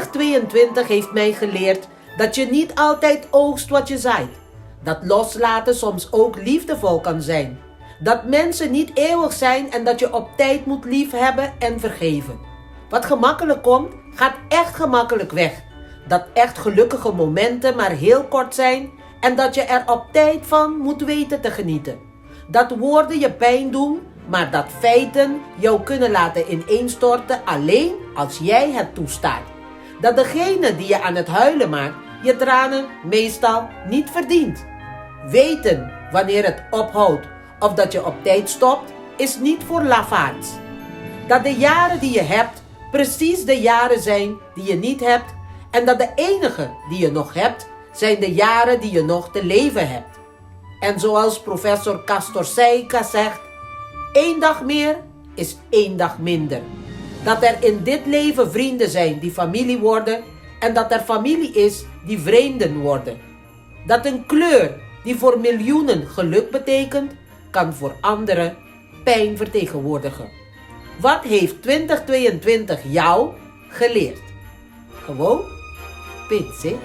2022 heeft mij geleerd dat je niet altijd oogst wat je zaait. Dat loslaten soms ook liefdevol kan zijn. Dat mensen niet eeuwig zijn en dat je op tijd moet liefhebben en vergeven. Wat gemakkelijk komt, gaat echt gemakkelijk weg. Dat echt gelukkige momenten maar heel kort zijn en dat je er op tijd van moet weten te genieten. Dat woorden je pijn doen, maar dat feiten jou kunnen laten ineenstorten alleen als jij het toestaat. Dat degene die je aan het huilen maakt, je tranen meestal niet verdient. Weten wanneer het ophoudt of dat je op tijd stopt, is niet voor lafaards. Dat de jaren die je hebt precies de jaren zijn die je niet hebt en dat de enige die je nog hebt, zijn de jaren die je nog te leven hebt. En zoals professor Castor Seika zegt, 1 dag meer is 1 dag minder. Dat er in dit leven vrienden zijn die familie worden en dat er familie is die vreemden worden. Dat een kleur die voor miljoenen geluk betekent, kan voor anderen pijn vertegenwoordigen. Wat heeft 2022 jou geleerd? Gewoon pits, hè?